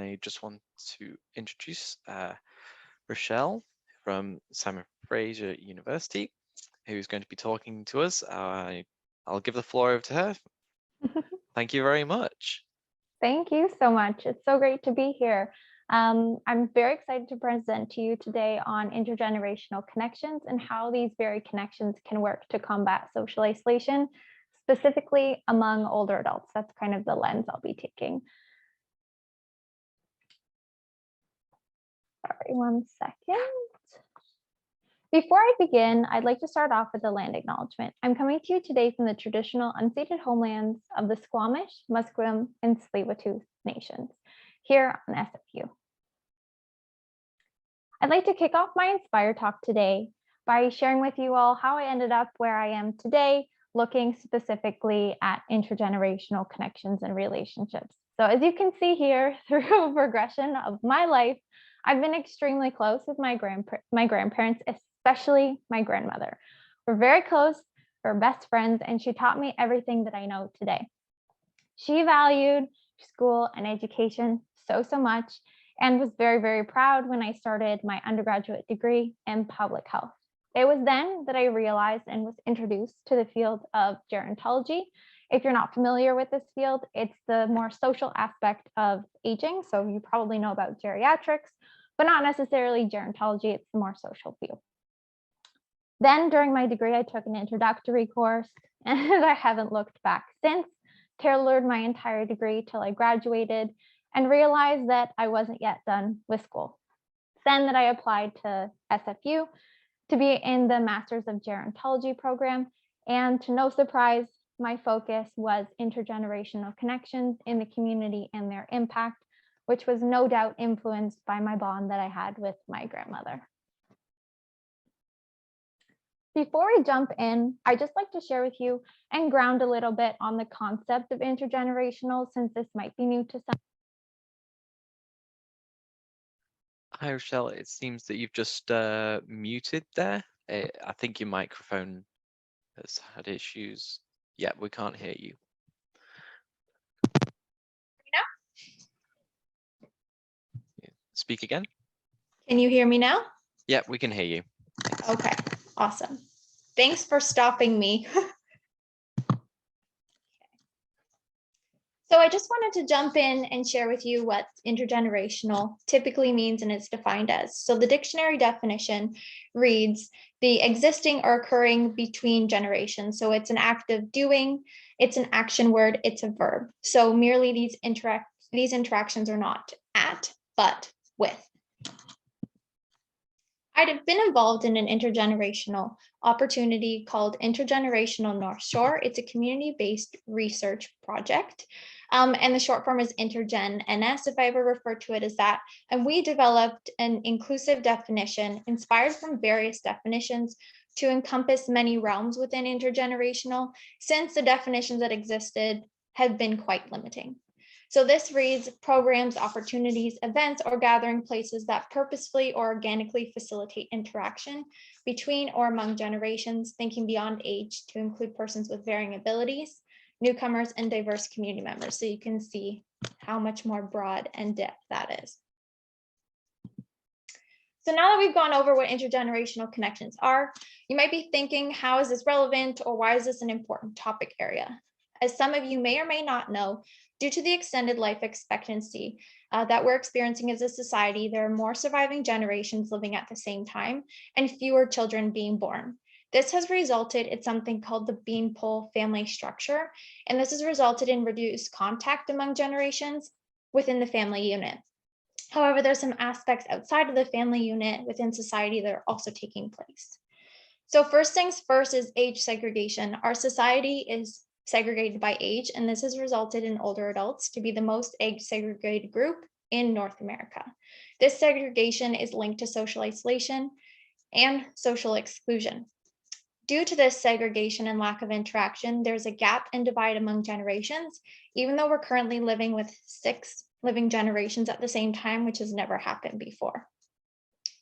I just want to introduce Rachelle from Simon Fraser University, who's going to be talking to us. I'll give the floor over to her. Thank you very much. Thank you so much. It's so great to be here. I'm very excited to present to you today on intergenerational connections and how these very connections can work to combat social isolation, specifically among older adults. That's kind of the lens I'll be taking. Sorry, 1 second. Before I begin, I'd like to start off with a land acknowledgement. I'm coming to you today from the traditional unceded homelands of the Squamish, Musqueam, and Tsleil-Waututh nations here on SFU. I'd like to kick off my Inspire talk today by sharing with you all how I ended up where I am today, looking specifically at intergenerational connections and relationships. So as you can see here, through a progression of my life, I've been extremely close with my grandparents, especially my grandmother. We're very close, we're best friends, and she taught me everything that I know today. She valued school and education so much and was very, very proud when I started my undergraduate degree in public health. It was then that I realized and was introduced to the field of gerontology. If you're not familiar with this field, it's the more social aspect of aging. So you probably know about geriatrics, but not necessarily gerontology. It's the more social field. Then during my degree, I took an introductory course and I haven't looked back since. Tailored my entire degree till I graduated and realized that I wasn't yet done with school. Then that I applied to SFU to be in the Masters of Gerontology program. And to no surprise, my focus was intergenerational connections in the community and their impact, which was no doubt influenced by my bond that I had with my grandmother. Before we jump in, I'd just like to share with you and ground a little bit on the concept of intergenerational, since this might be new to some. Hi, Rachelle. It seems that you've just muted there. I think your microphone has had issues. Yeah, we can't hear you. Yeah. Speak again. Can you hear me now? Yeah, we can hear you. Okay, awesome. Thanks for stopping me. So I just wanted to jump in and share with you what intergenerational typically means and is defined as. So the dictionary definition reads the existing or occurring between generations. So it's an act of doing, it's an action word, it's a verb. So merely these interactions are not at, but with. I'd have been involved in an intergenerational opportunity called Intergenerational North Shore. It's a community-based research project. And the short form is InterGenNS, if I ever refer to it as that. And we developed an inclusive definition inspired from various definitions to encompass many realms within intergenerational, since the definitions that existed have been quite limiting. So this reads programs, opportunities, events, or gathering places that purposefully or organically facilitate interaction between or among generations, thinking beyond age to include persons with varying abilities, newcomers, and diverse community members. So you can see how much more broad and depth that is. So now that we've gone over what intergenerational connections are, you might be thinking, how is this relevant, or why is this an important topic area? As some of you may or may not know, due to the extended life expectancy that we're experiencing as a society, there are more surviving generations living at the same time and fewer children being born. This has resulted in something called the beanpole family structure, and this has resulted in reduced contact among generations within the family unit. However, there's some aspects outside of the family unit within society that are also taking place. So first things first is age segregation. Our society is segregated by age, and this has resulted in older adults to be the most age segregated group in North America. This segregation is linked to social isolation and social exclusion. Due to this segregation and lack of interaction, there's a gap and divide among generations, even though we're currently living with 6 living generations at the same time, which has never happened before.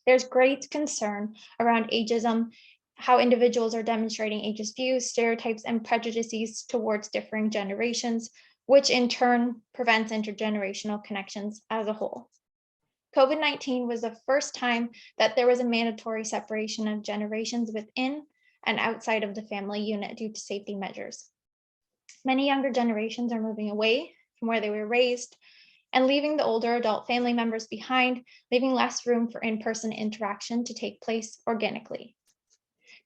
There's great concern around ageism, how individuals are demonstrating ageist views, stereotypes, and prejudices towards differing generations, which in turn prevents intergenerational connections as a whole. COVID-19 was the first time that there was a mandatory separation of generations within and outside of the family unit due to safety measures. Many younger generations are moving away from where they were raised and leaving the older adult family members behind, leaving less room for in-person interaction to take place organically.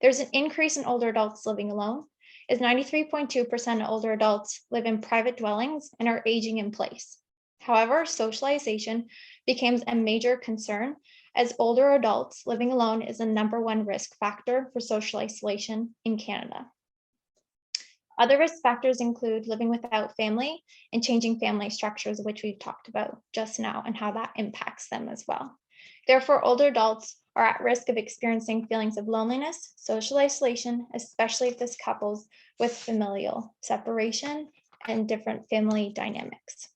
There's an increase in older adults living alone, as 93.2% of older adults live in private dwellings and are aging in place. However, socialization becomes a major concern as older adults living alone is the #1 risk factor for social isolation in Canada. Other risk factors include living without family and changing family structures, which we've talked about just now and how that impacts them as well. Therefore, older adults are at risk of experiencing feelings of loneliness, social isolation, especially if this couples with familial separation and different family dynamics.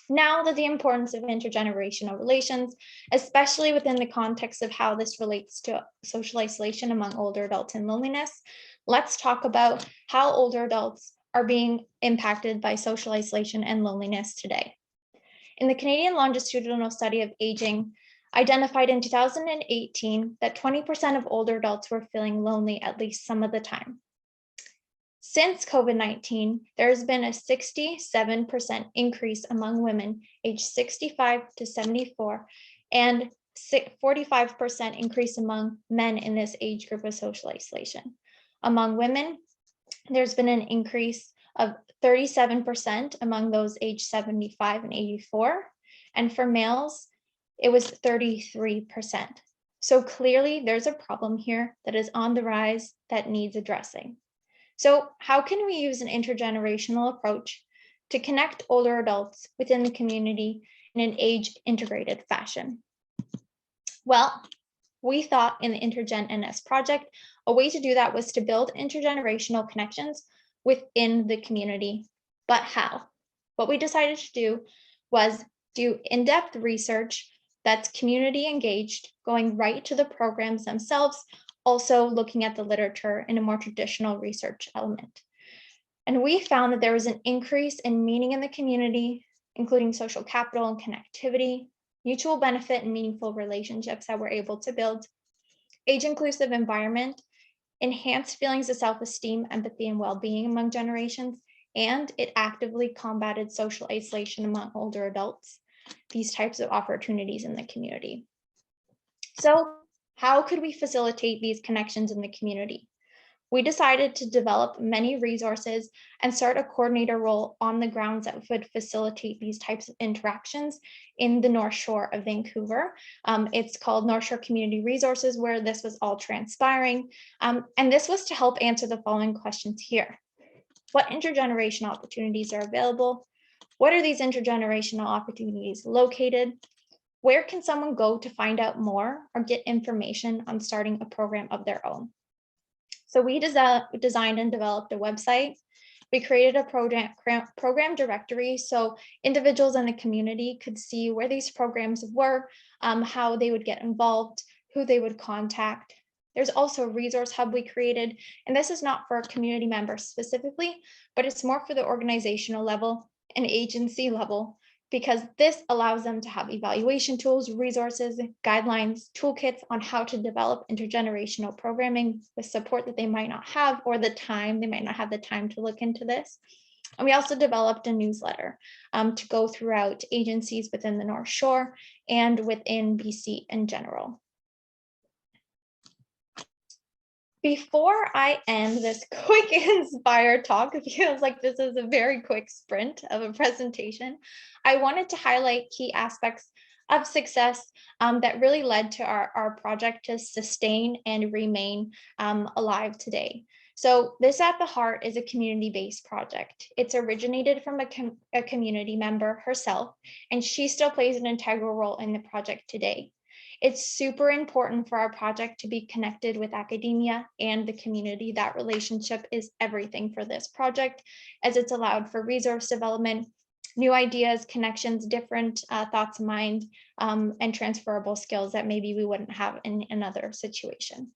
Now that the importance of intergenerational relations, especially within the context of how this relates to social isolation among older adults and loneliness, let's talk about how older adults are being impacted by social isolation and loneliness today. In the Canadian longitudinal study of aging, identified in 2018 that 20% of older adults were feeling lonely at least some of the time. Since COVID-19, there has been a 67% increase among women aged 65 to 74 and 45% increase among men in this age group of social isolation. Among women, there's been an increase of 37% among those aged 75 and 84. And for males, it was 33%. So clearly there's a problem here that is on the rise that needs addressing. So how can we use an intergenerational approach to connect older adults within the community in an age-integrated fashion? Well, we thought in the InterGenNS project, a way to do that was to build intergenerational connections within the community. But how? What we decided to do was do in-depth research that's community engaged, going right to the programs themselves, also looking at the literature in a more traditional research element. And we found that there was an increase in meaning in the community, including social capital and connectivity, mutual benefit and meaningful relationships that we're able to build, age-inclusive environment, enhanced feelings of self-esteem, empathy, and well-being among generations, and it actively combated social isolation among older adults, these types of opportunities in the community. So how could we facilitate these connections in the community? We decided to develop many resources and start a coordinator role on the grounds that would facilitate these types of interactions in the North Shore of Vancouver. It's called North Shore Community Resources, where this was all transpiring. And this was to help answer the following questions here. What intergenerational opportunities are available? What are these intergenerational opportunities located? Where can someone go to find out more or get information on starting a program of their own? So we designed and developed a website. We created a program directory so individuals in the community could see where these programs were, how they would get involved, who they would contact. There's also a resource hub we created, and this is not for community members specifically, but it's more for the organizational level and agency level, because this allows them to have evaluation tools, resources, guidelines, toolkits on how to develop intergenerational programming with support that they might not have, or the time, they might not have the time to look into this. And we also developed a newsletter to go throughout agencies within the North Shore and within BC in general. Before I end this quick Inspire talk, it feels like this is a very quick sprint of a presentation. I wanted to highlight key aspects of success that really led to our project to sustain and remain alive today. So this at the heart is a community-based project. It's originated from a community member herself, and she still plays an integral role in the project today. It's super important for our project to be connected with academia and the community. That relationship is everything for this project, as it's allowed for resource development, new ideas, connections, different thoughts of mind, and transferable skills that maybe we wouldn't have in another situation.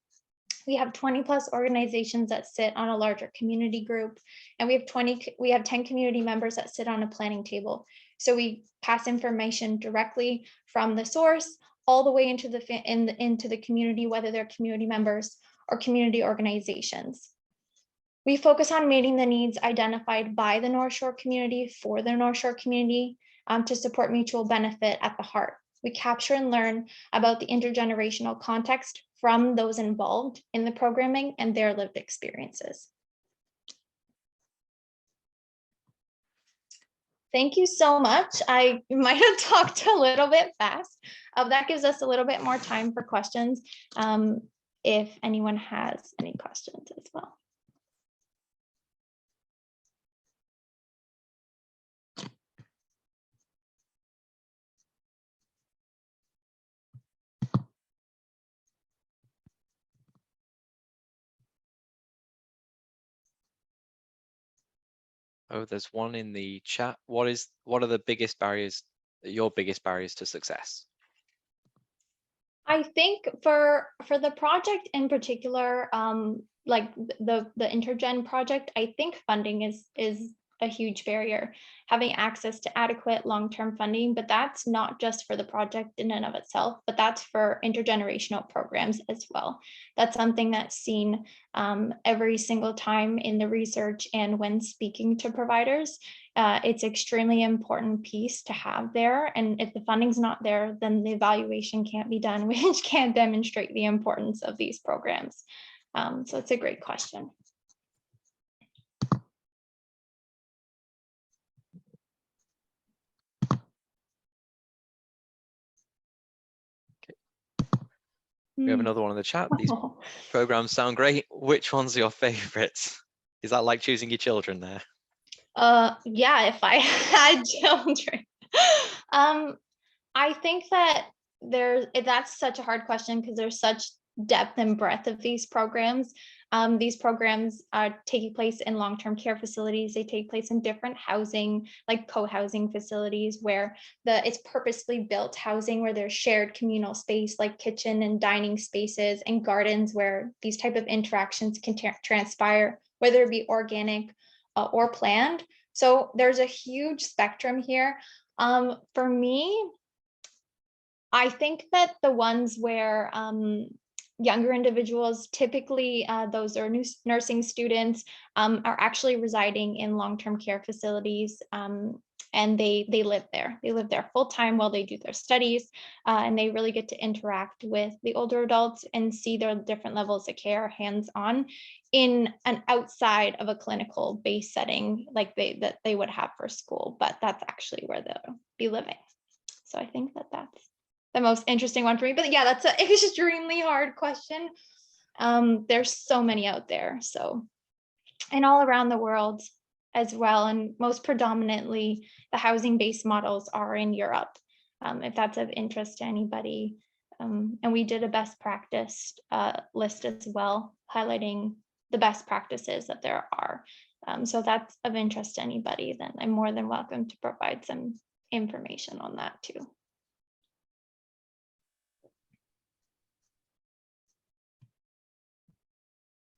We have 20+ organizations that sit on a larger community group, and we have 10 community members that sit on a planning table. So we pass information directly from the source all the way into the community, whether they're community members or community organizations. We focus on meeting the needs identified by the North Shore community for the North Shore community, to support mutual benefit at the heart. We capture and learn about the intergenerational context from those involved in the programming and their lived experiences. Thank you so much. I might have talked a little bit fast. That gives us a little bit more time for questions, if anyone has any questions as well. Oh, there's one in the chat. What are the biggest barriers, your biggest barriers to success? I think for the project in particular, like the InterGen project, I think funding is a huge barrier. Having access to adequate long-term funding, but that's not just for the project in and of itself, but that's for intergenerational programs as well. That's something that's seen every single time in the research and when speaking to providers. It's extremely important piece to have there. And if the funding's not there, then the evaluation can't be done, which can't demonstrate the importance of these programs. So it's a great question. We have another one in the chat. These programs sound great. Which one's your favorite? Is that like choosing your children there? Yeah, if I had children. I think that that's such a hard question because there's such depth and breadth of these programs. These programs are taking place in long-term care facilities. They take place in different housing, like co-housing facilities, where it's purposely built housing where there's shared communal space, like kitchen and dining spaces and gardens, where these type of interactions can transpire, whether it be organic or planned. So there's a huge spectrum here. For me, I think that the ones where younger individuals, typically those are nursing students, are actually residing in long-term care facilities, and they live there. They live there full time while they do their studies, and they really get to interact with the older adults and see their different levels of care hands-on in an outside of a clinical based setting like that they would have for school, but that's actually where they'll be living. So I think that that's the most interesting one for me. But yeah, that's an extremely hard question. There's so many out there. So, and all around the world as well. And most predominantly, the housing-based models are in Europe, if that's of interest to anybody. And we did a best practice list as well, highlighting the best practices that there are. So if that's of interest to anybody, then I'm more than welcome to provide some information on that too.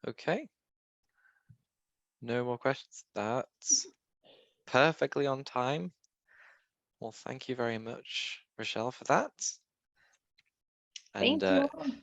Okay. No more questions. That's perfectly on time. Well, thank you very much, Rachelle, for that. And Thank you.